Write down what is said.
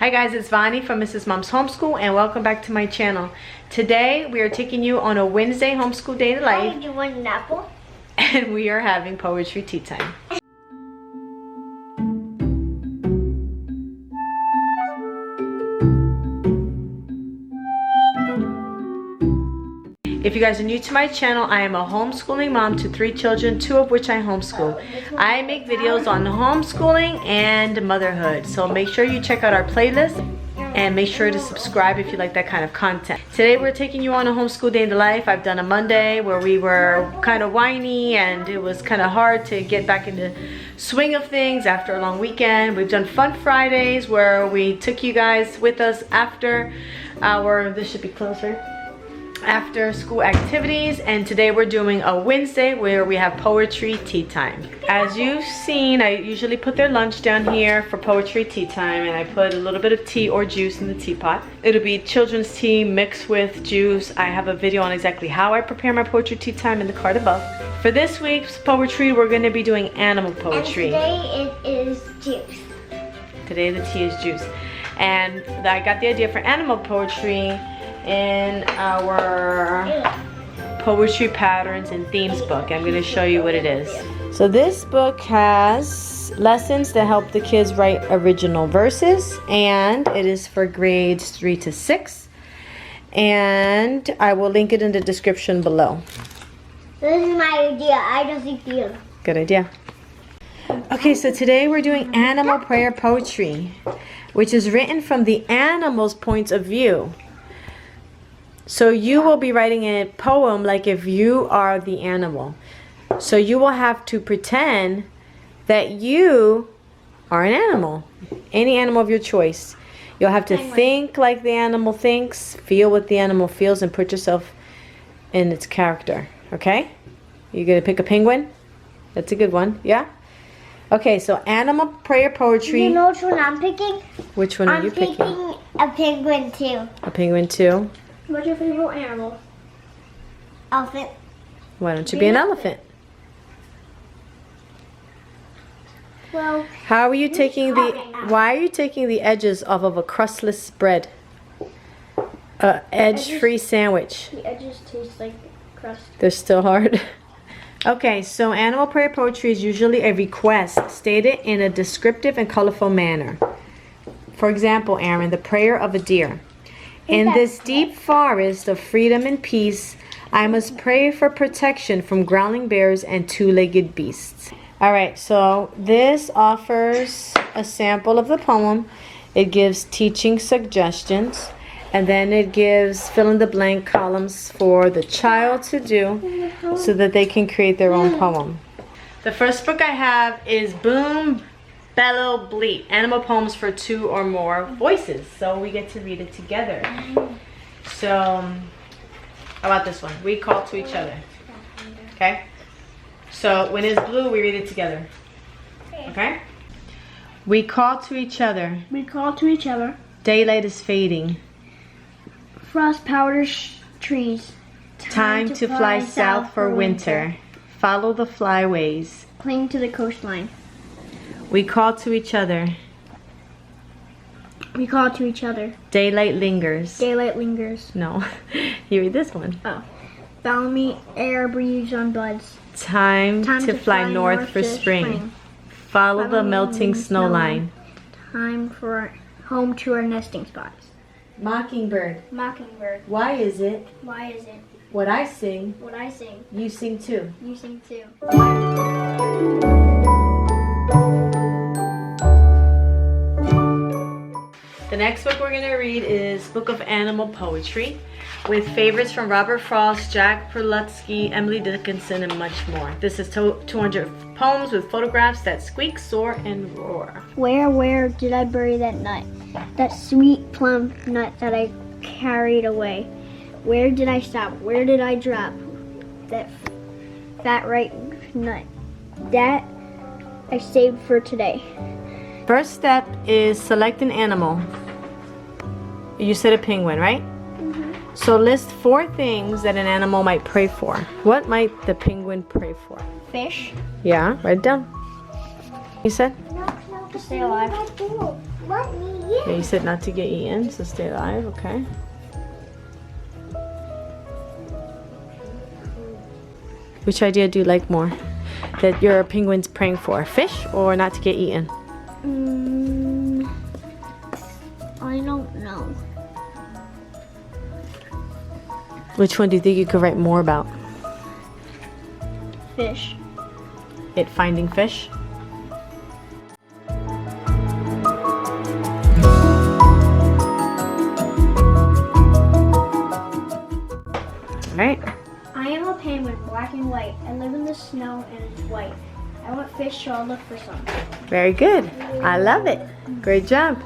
Hi guys, it's Vani from Mrs. Mom's Homeschool and welcome back to my channel. Today we are taking you on a Wednesday homeschool day in life. Do you want an apple? And we are having poetry tea time. If you guys are new to my channel, I am a homeschooling mom to 3 children, 2 of which I homeschool. I make videos on homeschooling and motherhood, so make sure you check out our playlist and make sure to subscribe if you like that kind of content. Today we're taking you on a homeschool day in the life. I've done a Monday where we were kind of whiny and it was kind of hard to get back in the swing of things after a long weekend. We've done fun Fridays where we took you guys with us after our, this should be closed, right? After school activities, and today we're doing a Wednesday where we have poetry tea time. As you've seen, I usually put their lunch down here for poetry tea time, and I put a little bit of tea or juice in the teapot. It'll be children's tea mixed with juice. I have a video on exactly how I prepare my poetry tea time in the card above. For this week's poetry, we're going to be doing animal poetry. And today it is juice. Today the tea is juice. And I got the idea for animal poetry in our poetry patterns and themes book. I'm going to show you what it is. So this book has lessons to help the kids write original verses, and it is for grades 3 to 6, and I will link it in the description below. This is my idea. I just think you. Good idea. Okay, so today we're doing animal prayer poetry, which is written from the animal's points of view. So you will be writing a poem like if you are the animal. So you will have to pretend that you are an animal. Any animal of your choice. You'll have to think like the animal thinks, feel what the animal feels, and put yourself in its character. Okay? You gonna pick a penguin? That's a good one. Yeah? Okay, so animal prayer poetry. You know which one I'm picking? Which one are you picking? I'm picking a penguin too. A penguin too? What's your favorite animal? Elephant. Why don't you be an elephant? Well, How are you taking why are you taking the edges off of a crustless bread? Edge-free sandwich. the edges taste like crust. They're still hard. Okay, so animal prayer poetry is usually a request stated in a descriptive and colorful manner. For example, Aaron, the prayer of a deer. In this deep forest of freedom and peace, I must pray for protection from growling bears and two-legged beasts. Alright, so this offers a sample of the poem. It gives teaching suggestions, and then it gives fill-in-the-blank columns for the child to do so that they can create their own poem. The first book I have is Boom, Bellow, Bleat, Animal Poems for 2 or More Voices. So we get to read it together. So, how about this one? We call to each other. Okay? So, when it's blue, we read it together. Okay? We call to each other. We call to each other. Daylight is fading. Frost powders trees. Time to fly south for winter. Follow the flyways. Cling to the coastline. We call to each other. We call to each other. Daylight lingers. Daylight lingers. No. You read this one. Oh. Balmy air breathes on buds. Time to fly north for spring. Follow the melting snow line. Time for home to our nesting spots. Mockingbird. Mockingbird. Why is it Why is it? what I sing, What I sing, you sing too? you sing too. The next book we're going to read is Book of Animal Poetry, with favorites from Robert Frost, Jack Perlutsky, Emily Dickinson, and much more. This is 200 poems with photographs that squeak, soar, and roar. Where did I bury that nut? That sweet plum nut that I carried away. Where did I stop? Where did I drop that fat ripe nut? That I saved for today. First step is select an animal. You said a penguin, right? So list 4 things that an animal might pray for. What might the penguin pray for? Fish. Yeah, write it down. You said? No. To stay alive. Yeah, you said not to get eaten, so stay alive, okay. Which idea do you like more? That your penguin's praying for? Fish or not to get eaten? I don't know. Which one do you think you could write more about? Fish. It finding fish? Alright. I am a penguin, black and white. I live in the snow and it's white. I want fish, so I'll look for some. Very good. I love it. Great job.